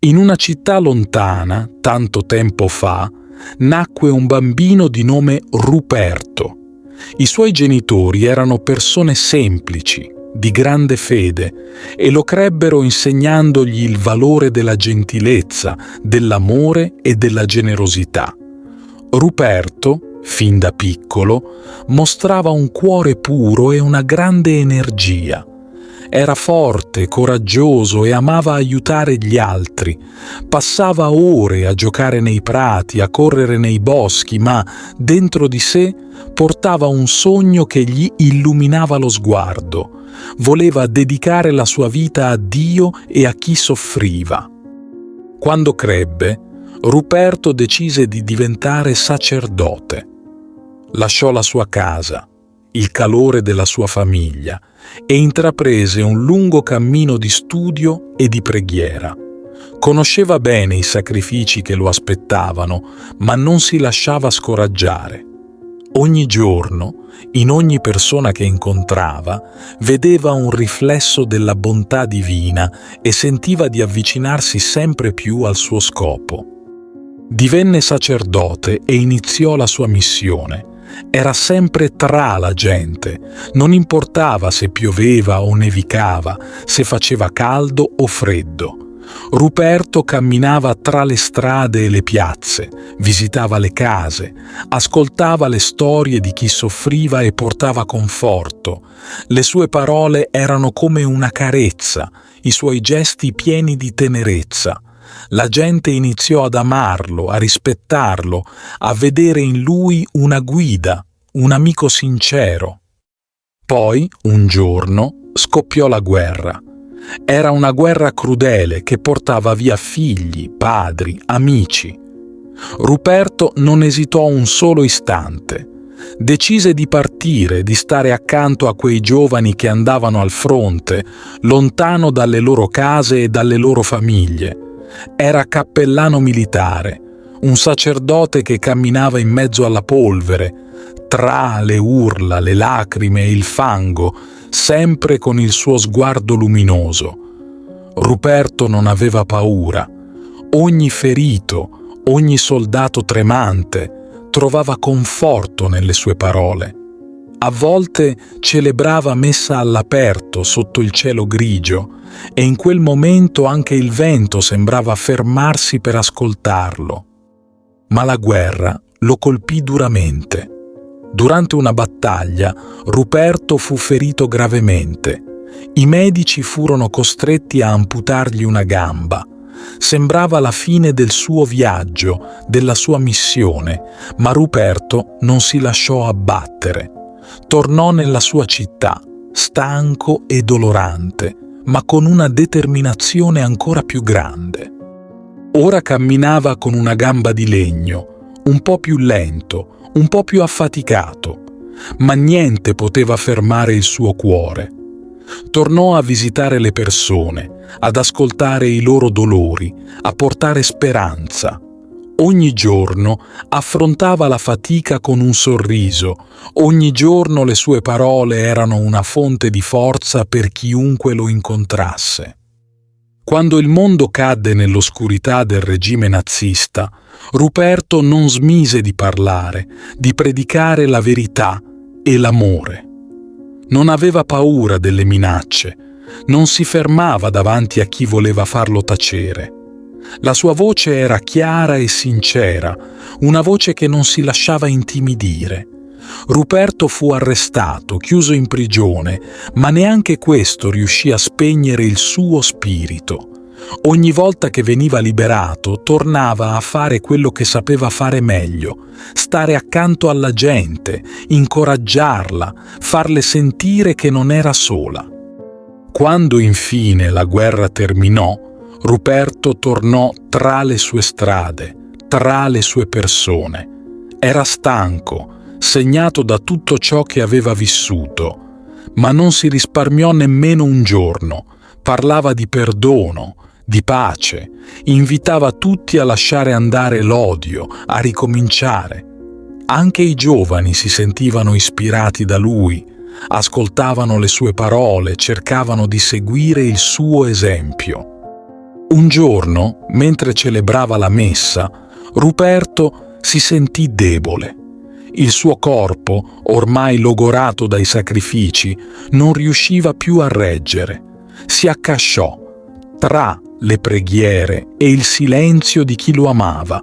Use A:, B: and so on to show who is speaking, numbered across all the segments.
A: In una città lontana, tanto tempo fa, nacque un bambino di nome Ruperto. I suoi genitori erano persone semplici, di grande fede, e lo crebbero insegnandogli il valore della gentilezza, dell'amore e della generosità. Ruperto, fin da piccolo, mostrava un cuore puro e una grande energia. Era forte, coraggioso e amava aiutare gli altri. Passava ore a giocare nei prati, a correre nei boschi, ma dentro di sé portava un sogno che gli illuminava lo sguardo. Voleva dedicare la sua vita a Dio e a chi soffriva. Quando crebbe, Ruperto decise di diventare sacerdote. Lasciò la sua casa, il calore della sua famiglia, e intraprese un lungo cammino di studio e di preghiera. Conosceva bene i sacrifici che lo aspettavano, ma non si lasciava scoraggiare. Ogni giorno, in ogni persona che incontrava, vedeva un riflesso della bontà divina e sentiva di avvicinarsi sempre più al suo scopo. Divenne sacerdote e iniziò la sua missione. Era sempre tra la gente, non importava se pioveva o nevicava, se faceva caldo o freddo. Ruperto camminava tra le strade e le piazze, visitava le case, ascoltava le storie di chi soffriva e portava conforto. Le sue parole erano come una carezza, i suoi gesti pieni di tenerezza. La gente iniziò ad amarlo, a rispettarlo, a vedere in lui una guida, un amico sincero. Poi, un giorno, scoppiò la guerra. Era una guerra crudele che portava via figli, padri, amici. Ruperto non esitò un solo istante. Decise di partire, di stare accanto a quei giovani che andavano al fronte, lontano dalle loro case e dalle loro famiglie. Era cappellano militare, un sacerdote che camminava in mezzo alla polvere, tra le urla, le lacrime e il fango, sempre con il suo sguardo luminoso. Ruperto non aveva paura. Ogni ferito, ogni soldato tremante trovava conforto nelle sue parole. A volte celebrava messa all'aperto sotto il cielo grigio e in quel momento anche il vento sembrava fermarsi per ascoltarlo. Ma la guerra lo colpì duramente. Durante una battaglia, Ruperto fu ferito gravemente. I medici furono costretti a amputargli una gamba. Sembrava la fine del suo viaggio, della sua missione, ma Ruperto non si lasciò abbattere. Tornò nella sua città, stanco e dolorante, ma con una determinazione ancora più grande. Ora camminava con una gamba di legno, un po' più lento, un po' più affaticato, ma niente poteva fermare il suo cuore. Tornò a visitare le persone, ad ascoltare i loro dolori, a portare speranza. Ogni giorno affrontava la fatica con un sorriso, ogni giorno le sue parole erano una fonte di forza per chiunque lo incontrasse. Quando il mondo cadde nell'oscurità del regime nazista, Ruperto non smise di parlare, di predicare la verità e l'amore. Non aveva paura delle minacce, non si fermava davanti a chi voleva farlo tacere. La sua voce era chiara e sincera, una voce che non si lasciava intimidire. Ruperto fu arrestato, chiuso in prigione, ma neanche questo riuscì a spegnere il suo spirito. Ogni volta che veniva liberato, tornava a fare quello che sapeva fare meglio, stare accanto alla gente, incoraggiarla, farle sentire che non era sola. Quando infine la guerra terminò, Ruperto tornò tra le sue strade, tra le sue persone. Era stanco, segnato da tutto ciò che aveva vissuto, ma non si risparmiò nemmeno un giorno. Parlava di perdono, di pace, invitava tutti a lasciare andare l'odio, a ricominciare. Anche i giovani si sentivano ispirati da lui, ascoltavano le sue parole, cercavano di seguire il suo esempio. Un giorno, mentre celebrava la messa, Ruperto si sentì debole. Il suo corpo, ormai logorato dai sacrifici, non riusciva più a reggere. Si accasciò tra le preghiere e il silenzio di chi lo amava.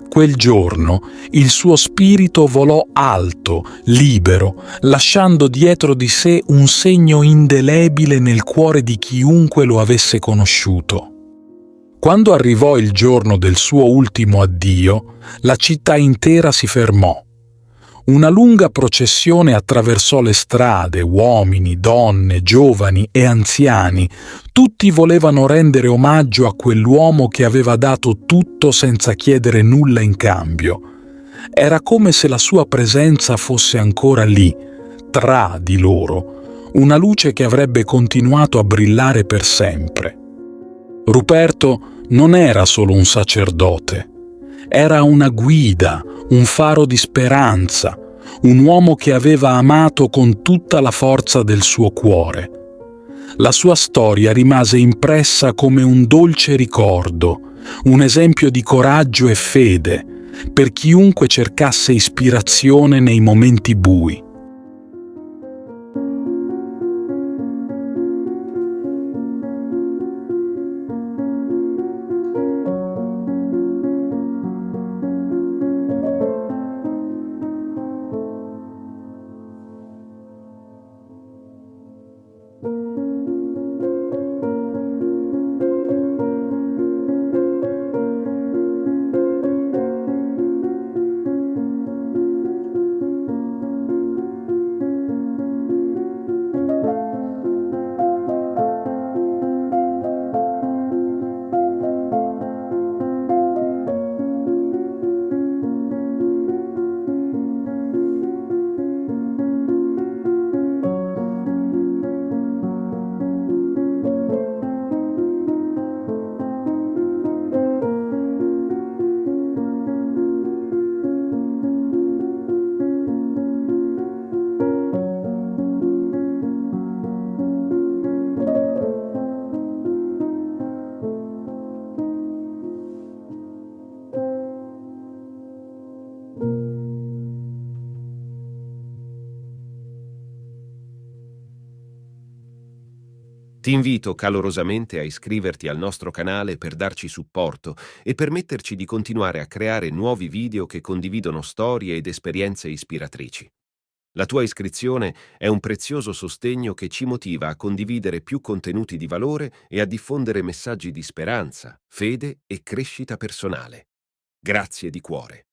A: Quel giorno il suo spirito volò alto, libero, lasciando dietro di sé un segno indelebile nel cuore di chiunque lo avesse conosciuto. Quando arrivò il giorno del suo ultimo addio, la città intera si fermò. Una lunga processione attraversò le strade, uomini, donne, giovani e anziani. Tutti volevano rendere omaggio a quell'uomo che aveva dato tutto senza chiedere nulla in cambio. Era come se la sua presenza fosse ancora lì, tra di loro, una luce che avrebbe continuato a brillare per sempre. Ruperto non era solo un sacerdote, era una guida, un faro di speranza, un uomo che aveva amato con tutta la forza del suo cuore. La sua storia rimase impressa come un dolce ricordo, un esempio di coraggio e fede per chiunque cercasse ispirazione nei momenti bui.
B: Ti invito calorosamente a iscriverti al nostro canale per darci supporto e permetterci di continuare a creare nuovi video che condividono storie ed esperienze ispiratrici. La tua iscrizione è un prezioso sostegno che ci motiva a condividere più contenuti di valore e a diffondere messaggi di speranza, fede e crescita personale. Grazie di cuore.